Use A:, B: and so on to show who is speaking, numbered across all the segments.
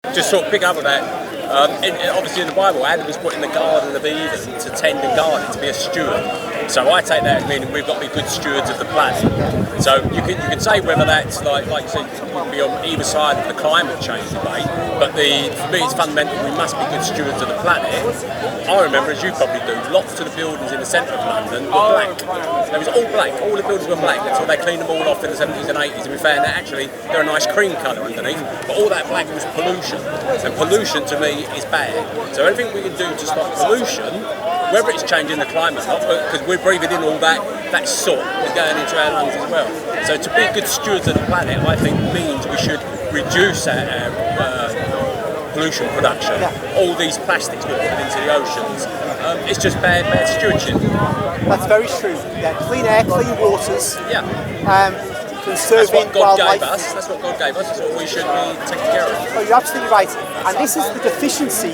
A: Just sort of pick up on that. Obviously in the Bible, Adam was put in the Garden of Eden to tend the garden, to be a steward. So I take that as meaning we've got to be good stewards of the planet. So you can say whether that's like you said, you can be on either side of the climate change debate, but for me it's fundamental we must be good stewards of the planet. I remember, as you probably do, lots of the buildings in the centre of London were black. It was all black, all the buildings were black until they cleaned them all off in the 70s and 80s, and we found that actually they're a nice cream colour underneath, but all that black was pollution, and pollution to me is bad. So anything we can do to stop pollution, whether it's changing the climate or not, because we're breathing in all that soot is going into our lungs as well. So to be good stewards of the planet, I think means we should reduce our pollution production. All these plastics we're putting into the oceans, it's just bad stewardship.
B: That's very true. Yeah, clean air, clean waters.
A: Yeah.
B: Conserving wildlife.
A: That's what God gave us. That's what we should be taking care of.
B: Oh, you're absolutely right. And this is the deficiency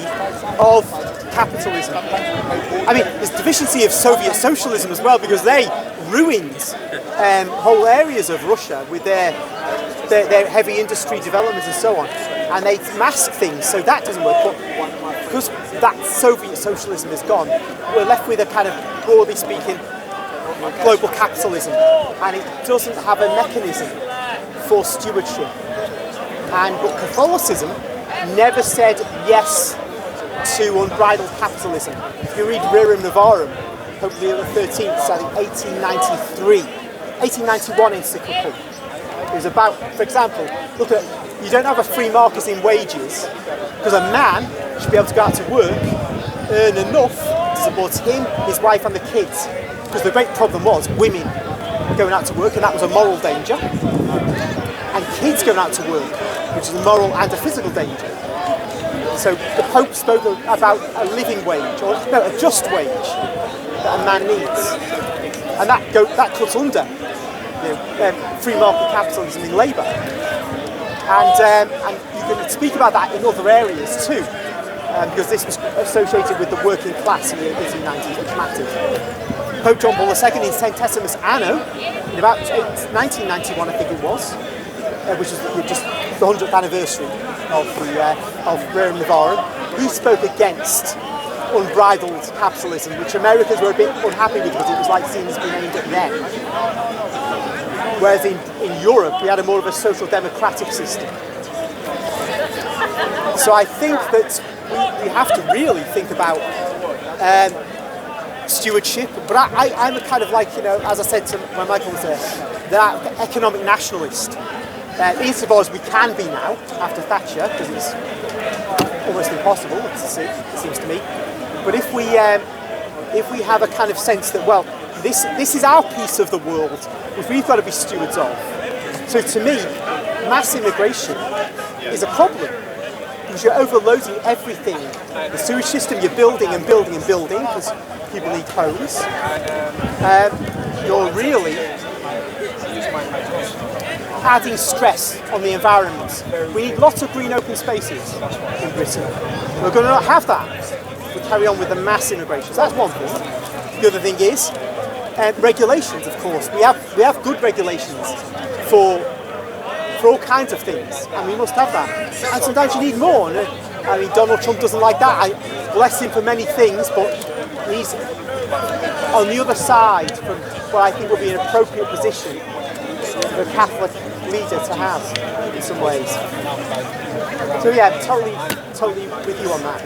B: of capitalism. I mean, there's deficiency of Soviet socialism as well, because they ruined whole areas of Russia with their heavy industry development and so on. And they mask things, so that doesn't work. But because that Soviet socialism is gone, we're left with a kind of, broadly speaking, global capitalism, and it doesn't have a mechanism for stewardship. But Catholicism never said yes to unbridled capitalism. If you read Rerum, Novarum, Pope Leo XIII, I think 1891 encyclical, it was about, for example, look at, you don't have a free market in wages, because a man should be able to go out to work, earn enough to support him, his wife and the kids. Because the great problem was women going out to work, and that was a moral danger, and kids going out to work, which is a moral and a physical danger. So the Pope spoke about a living wage, or no, a just wage that a man needs, and that cuts under free market capitalism in labour. And you can speak about that in other areas too, because this was associated with the working class in the 1890s, which mattered. Pope John Paul II in Centesimus Anno, in about 1991 I think it was, which is just the 100th anniversary of Rerum Novarum, he spoke against unbridled capitalism, which Americans were a bit unhappy with because it was like seen as being aimed at them. Whereas in Europe we had more of a social democratic system. So I think that we have to really think about stewardship, but I'm a kind of like, as I said to when Michael was there, that economic nationalist. Insofar as we can be now, after Thatcher, because it's almost impossible to see, it seems to me. But if we have a kind of sense that, well, this is our piece of the world, which we've got to be stewards of. So to me, mass immigration is a problem, because you're overloading everything. The sewage system you're building and building and building, because people need homes. You're really adding stress on the environment. We need lots of green open spaces in Britain. We're going to not have that if we carry on with the mass immigration. So that's one thing. The other thing is regulations, of course. We have good regulations for all kinds of things, and we must have that. And sometimes you need more. I mean, Donald Trump doesn't like that. I bless him for many things, but he's on the other side from what I think would be an appropriate position for a Catholic leader to have in some ways. So yeah, totally with you on that.